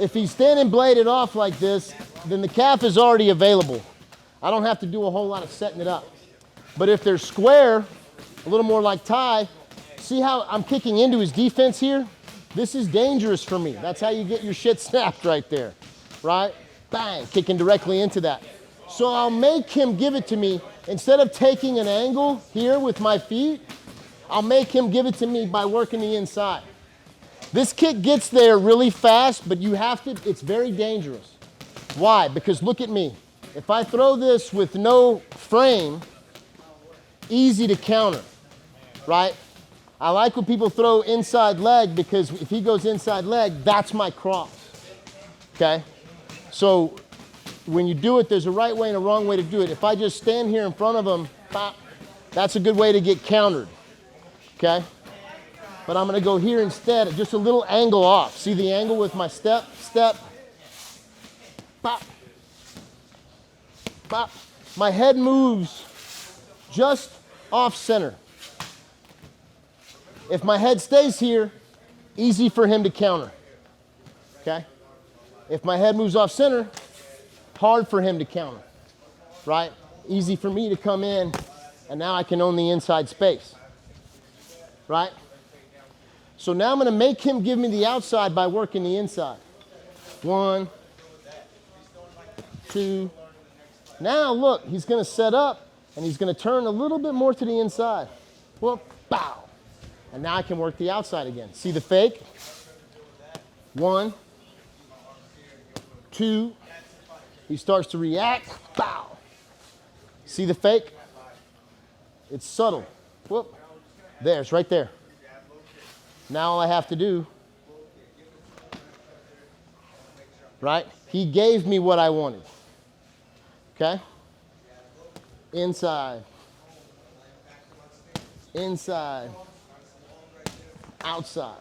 If he's standing bladed off like this, then the calf is already available. I don't have to do a whole lot of setting it up. But if they're square, a little more like Thai, see how I'm kicking into his defense here? This is dangerous for me. That's how you get your shit snapped right there, right? Bang, kicking directly into that. So I'll make him give it to me. Instead of taking an angle here with my feet, I'll make him give it to me by working the inside. This kick gets there really fast, but you have to, it's very dangerous. Why? Because look at me. If I throw this with no frame, easy to counter, right? I like when people throw inside leg because if he goes inside leg, that's my cross, okay? So when you do it, there's a right way and a wrong way to do it. If I just stand here in front of him, pop, that's a good way to get countered, okay? But I'm gonna go here instead, just a little angle off. See the angle with my step, pop, pop. My head moves just off center. If my head stays here, easy for him to counter, okay? If my head moves off center, hard for him to counter, right? Easy for me to come in, and now I can own the inside space, right? So now I'm gonna make him give me the outside by working the inside. 1, 2. Now look, he's gonna set up and he's gonna turn a little bit more to the inside. Whoop, bow. And now I can work the outside again. See the fake? 1, 2. He starts to react, bow. See the fake? It's subtle. Whoop, there's right there. Now all I have to do, right? He gave me what I wanted, okay? Inside, inside, outside.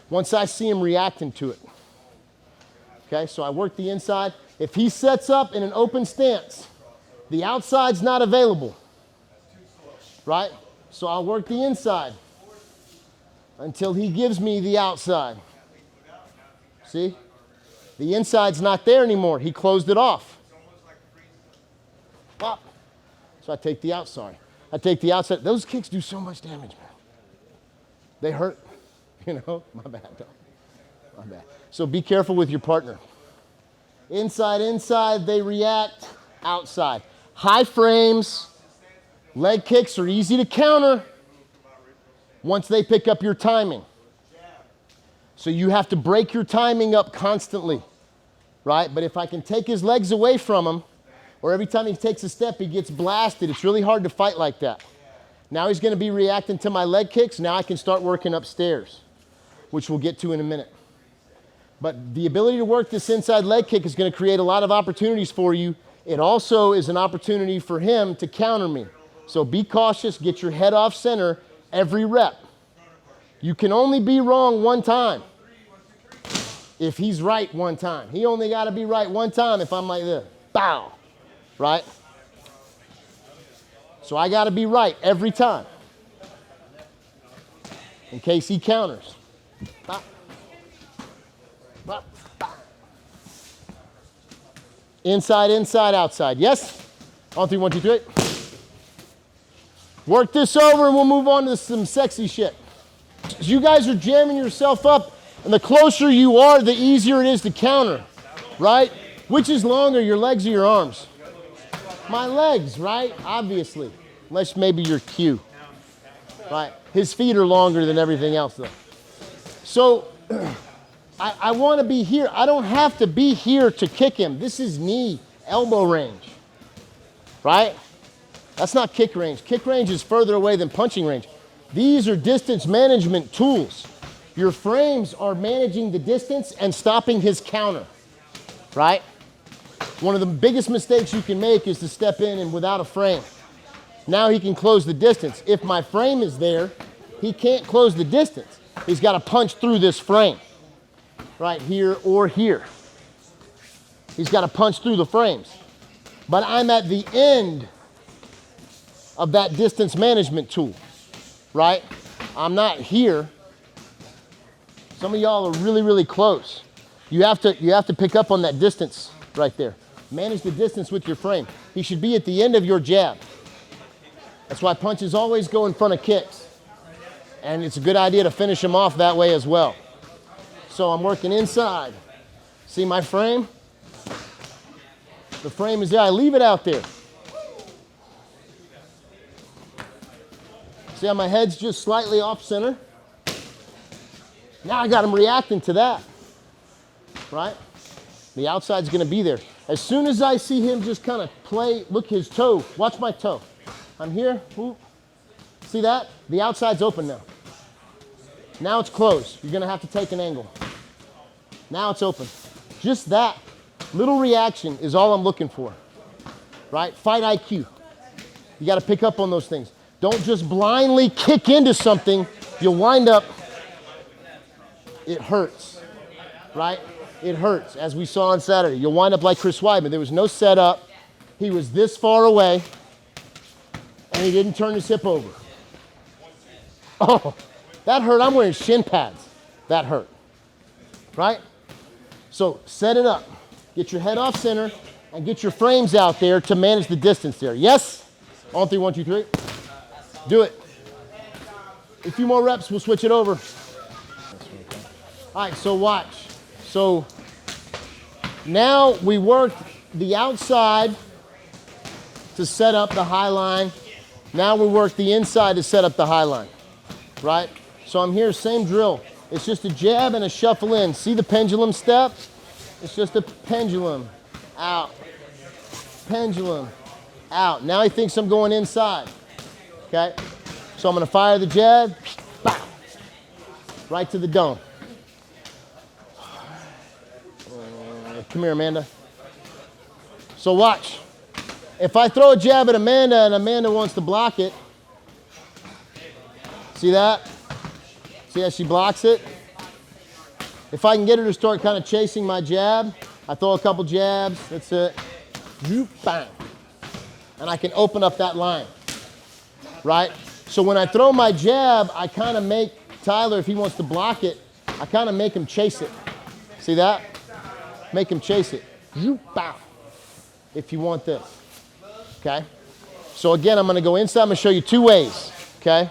Once I see him reacting to it, okay? So I work the inside. If he sets up in an open stance, the outside's not available, right? So I'll work the inside until he gives me the outside. See? The inside's not there anymore. He closed it off. Pop. So I take the outside. I take the outside. Those kicks do so much damage, man. They hurt. You know? My bad, dog. My bad. So be careful with your partner. Inside, inside, they react. Outside. High frames. Leg kicks are easy to counter once they pick up your timing. So you have to break your timing up constantly, right? But if I can take his legs away from him, or every time he takes a step, he gets blasted, it's really hard to fight like that. Now he's gonna be reacting to my leg kicks. Now I can start working upstairs, which we'll get to in a minute. But the ability to work this inside leg kick is gonna create a lot of opportunities for you. It also is an opportunity for him to counter me. So be cautious, get your head off center every rep. You can only be wrong one time if he's right one time. He only got to be right one time if I'm like this. Bow. Right? So I got to be right every time in case he counters. Bow. Bow. Bow. Inside, inside, outside. Yes? On 3, 1, 2, 3. Work this over and we'll move on to some sexy shit. You guys are jamming yourself up, and the closer you are, the easier it is to counter, right? Which is longer, your legs or your arms? My legs, right? Obviously. Unless maybe you're Q, right? His feet are longer than everything else, though. So I want to be here. I don't have to be here to kick him. This is knee, elbow range, right? That's not kick range. Kick range is further away than punching range. These are distance management tools. Your frames are managing the distance and stopping his counter, right? One of the biggest mistakes you can make is to step in and without a frame. Now he can close the distance. If my frame is there, he can't close the distance. He's got to punch through this frame, right here or here. He's got to punch through the frames. But I'm at the end of that distance management tool, right? I'm not here. Some of y'all are really, really close. You have to pick up on that distance right there. Manage the distance with your frame. He should be at the end of your jab. That's why punches always go in front of kicks. And it's a good idea to finish them off that way as well. So I'm working inside. See my frame? The frame is there. I leave it out there. See how my head's just slightly off center? Now I got him reacting to that, right? The outside's gonna be there. As soon as I see him just kind of play, look his toe, watch my toe. I'm here, whoop. See that? The outside's open now. Now it's closed. You're gonna have to take an angle. Now it's open. Just that little reaction is all I'm looking for, right? Fight IQ. You gotta pick up on those things. Don't just blindly kick into something. You'll wind up, it hurts, right? It hurts, as we saw on Saturday. You'll wind up like Chris Weidman. There was no setup. He was this far away, and he didn't turn his hip over. Oh, that hurt. I'm wearing shin pads. That hurt, right? So set it up. Get your head off center, and get your frames out there to manage the distance there. Yes? On 3, 1, 2, 3. Do it. A few more reps, we'll switch it over. All right, so watch. So now we work the outside to set up the high line. Now we work the inside to set up the high line, right? So I'm here, same drill. It's just a jab and a shuffle in. See the pendulum step? It's just a pendulum, out, pendulum, out. Now he thinks I'm going inside, okay? So I'm gonna fire the jab, bow, right to the dome. Come here, Amanda. So watch. If I throw a jab at Amanda and Amanda wants to block it, see that? See how she blocks it? If I can get her to start kind of chasing my jab, I throw a couple jabs, that's it. Zoop, bang. And I can open up that line, right? So when I throw my jab, I kind of make Tyler, if he wants to block it, I kind of make him chase it. See that? Make him chase it. Zoop, bow. If you want this, okay? So again, I'm gonna go inside. I'm gonna show you 2 ways, okay?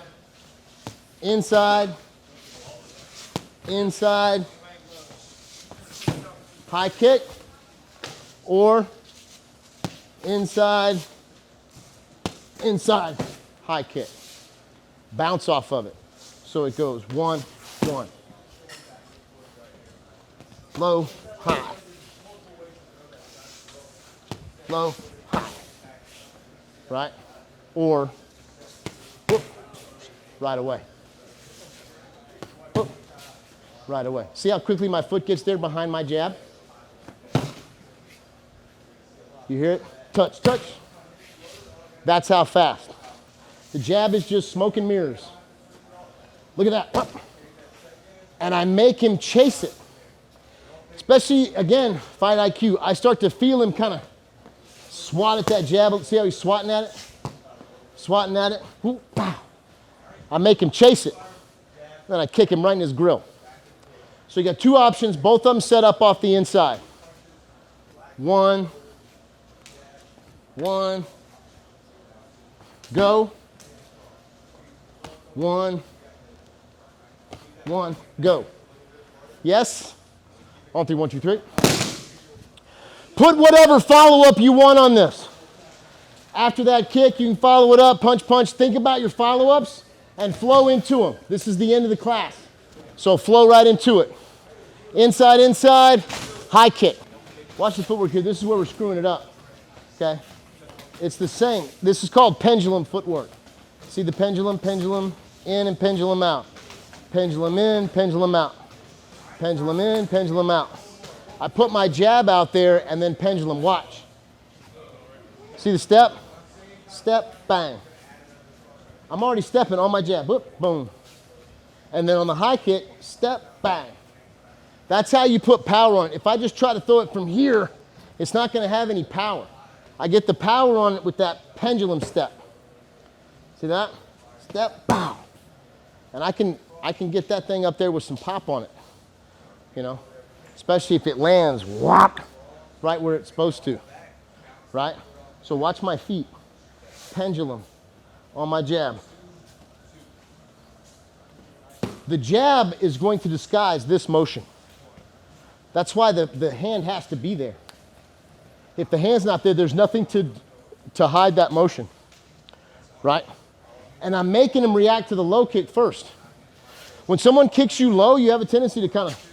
Inside, inside, high kick, or inside, inside, high kick. Bounce off of it. So it goes 1, 1. Low, high. Low, high. Right? Or, whoop, right away. Whoop, right away. See how quickly my foot gets there behind my jab? You hear it? Touch, touch. That's how fast. The jab is just smoke and mirrors. Look at that. And I make him chase it. Especially, again, fight IQ. I start to feel him kind of swat at that jab. See how he's swatting at it? Swatting at it. Whoop, pow. I make him chase it. Then I kick him right in his grill. So you got 2 options, both of them set up off the inside. 1, 1, go. 1, 1, go. Yes? On 3, 1, 2, 3. Put whatever follow-up you want on this. After that kick, you can follow it up, punch, punch. Think about your follow-ups and flow into them. This is the end of the class. So flow right into it. Inside, inside, high kick. Watch the footwork here. This is where we're screwing it up, okay? It's the same. This is called pendulum footwork. See the pendulum, pendulum in and pendulum out. Pendulum in, pendulum out. Pendulum in, pendulum out. I put my jab out there and then pendulum, watch. See the step? Step, bang. I'm already stepping on my jab, boop, boom. And then on the high kick, step, bang. That's how you put power on it. If I just try to throw it from here, it's not gonna have any power. I get the power on it with that pendulum step. See that? Step, bow. And I can get that thing up there with some pop on it, you know? especially if it lands, whop, right where it's supposed to, right? So watch my feet, pendulum on my jab. The jab is going to disguise this motion. That's why the hand has to be there. If the hand's not there, there's nothing to hide that motion, right? And I'm making him react to the low kick first. When someone kicks you low, you have a tendency to kind of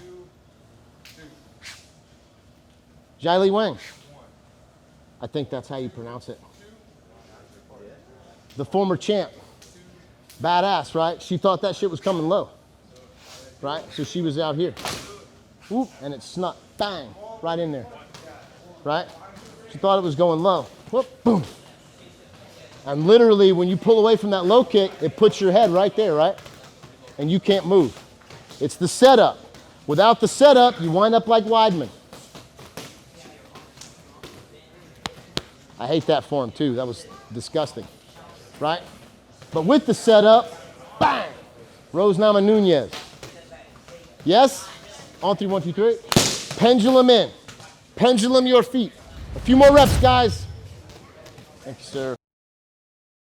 Jai Li Wang. I think that's how you pronounce it. The former champ. Badass, right? She thought that shit was coming low, right? So she was out here. Whoop, and it snuck, bang, right in there, right? She thought it was going low. Whoop, boom. And literally, when you pull away from that low kick, it puts your head right there, right? And you can't move. It's the setup. Without the setup, you wind up like Weidman. I hate that form too. That was disgusting, right? But with the setup, bang, Rose Namajunas. Yes? On 3, 1, 2, 3. Pendulum in. Pendulum your feet. A few more reps, guys. Thank you, sir.